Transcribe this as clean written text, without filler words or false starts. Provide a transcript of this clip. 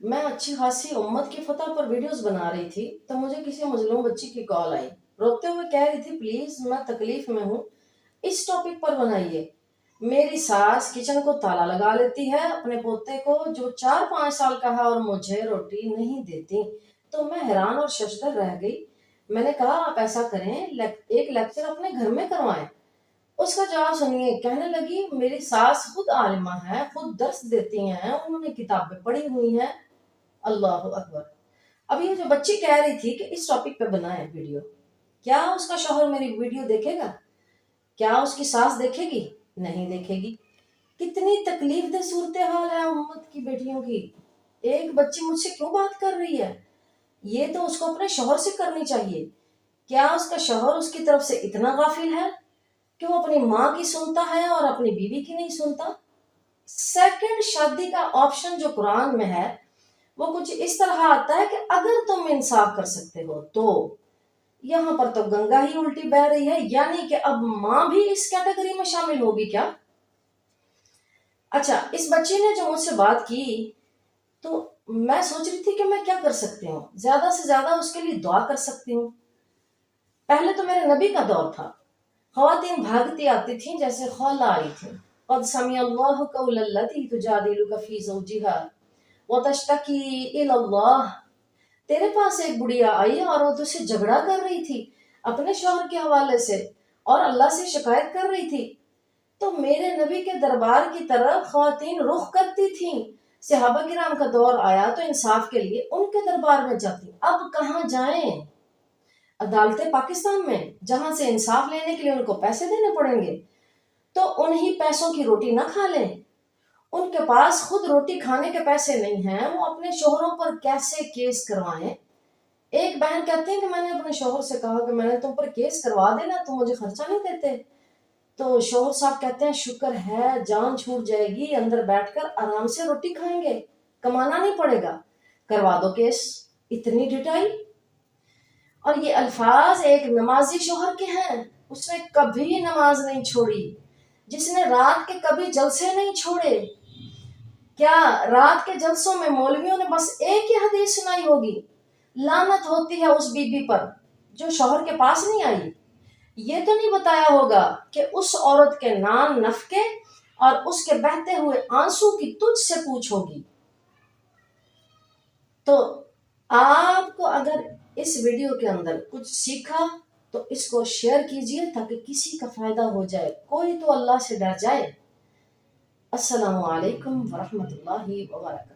میں اچھی خاصی امت کی فتح پر ویڈیوز بنا رہی تھی تو مجھے کسی مظلوم بچی کی کال آئی، روتے ہوئے کہہ رہی تھی پلیز میں تکلیف میں ہوں، اس ٹاپک پر بنائیے۔ میری ساس کچن کو تالا لگا لیتی ہے اپنے پوتے کو جو 4-5 سال کا ہے اور مجھے روٹی نہیں دیتی، تو میں حیران اور ششدر رہ گئی۔ میں نے کہا آپ ایسا کریں، ایک لیکچر اپنے گھر میں کروائیں۔ اس کا جواب سنیے، کہنے لگی میری ساس خود عالمہ ہے، خود درس دیتی ہیں، انہوں نے کتابیں پڑھی ہوئی ہیں۔ اللہ اکبر۔ اب یہ جو بچی کہہ رہی تھی کہ اس ٹاپک پہ بنائے ویڈیو، کیا اس کا شوہر میری ویڈیو دیکھے گا؟ کیا اس کی ساس دیکھے گی؟ نہیں دیکھے گی۔ کتنی تکلیف دہ صورتحال ہے امت کی بیٹیوں کی۔ ایک بچی مجھ سے کیوں بات کر رہی ہے؟ یہ تو اس کو اپنے شوہر سے کرنی چاہیے۔ کیا اس کا شوہر اس کی طرف سے اتنا غافل ہے کہ وہ اپنی ماں کی سنتا ہے اور اپنی بیوی کی نہیں سنتا؟ سیکنڈ شادی کا آپشن جو قرآن میں ہے وہ کچھ اس طرح آتا ہے کہ اگر تم انصاف کر سکتے ہو تو۔ یہاں پر تو گنگا ہی الٹی بہ رہی ہے، یعنی کہ اب ماں بھی اس کیٹیگری میں شامل ہوگی کیا؟ اچھا، اس بچی نے جو مجھ سے بات کی تو میں سوچ رہی تھی کہ میں کیا کر سکتی ہوں، زیادہ سے زیادہ اس کے لیے دعا کر سکتی ہوں۔ پہلے تو میرے نبی کا دور تھا، خواتین بھاگتی آتی تھیں جیسے خولہ آئی تھی، قد سمع اللہ قول التی تجادلک فی زوجہا وتشتکی الی اللہ۔ تیرے پاس ایک بڑھیا آئی اور وہ تجھ سے جھگڑا کر رہی تھی اپنے شوہر کے حوالے سے اور اللہ سے شکایت کر رہی تھی، تو میرے نبی کے دربار کی طرف خواتین رخ کرتی تھیں۔ صحابہ کرام کا دور آیا تو انصاف کے لیے ان کے دربار میں جاتی۔ اب کہاں جائیں؟ عدالتیں پاکستان میں، جہاں سے انصاف لینے کے لیے ان کو پیسے دینے پڑیں گے، تو انہی پیسوں کی روٹی نہ کھا لیں۔ ان کے پاس خود روٹی کھانے کے پیسے نہیں ہیں، وہ اپنے شوہروں پر کیسے کیس کروائیں؟ ایک بہن کہتی ہے کہ میں نے اپنے شوہر سے کہا کہ میں نے تم پر کیس کروا دینا، تم مجھے خرچہ نہیں دیتے۔ تو شوہر صاحب کہتے ہیں شکر ہے جان چھوٹ جائے گی، اندر بیٹھ کر آرام سے روٹی کھائیں گے، کمانا نہیں پڑے گا، کروا دو کیس۔ اتنی ڈٹائی! اور یہ الفاظ ایک نمازی شوہر کے ہیں، اس نے کبھی نماز نہیں چھوڑی، جس نے رات کے کبھی جلسے نہیں چھوڑے۔ کیا رات کے جلسوں میں مولویوں نے بس ایک ہی حدیث سنائی ہوگی؟ لعنت ہوتی ہے اس بی بی پر جو شوہر کے پاس نہیں آئی۔ یہ تو نہیں بتایا ہوگا کہ اس عورت کے نان نفقے اور اس کے بہتے ہوئے آنسو کی تجھ سے پوچھ ہوگی۔ تو آپ کو اگر اس ویڈیو کے اندر کچھ سیکھا تو اس کو شیئر کیجئے تاکہ کسی کا فائدہ ہو جائے، کوئی تو اللہ سے ڈر جائے۔ السلام علیکم ورحمۃ اللہ وبرکاتہ۔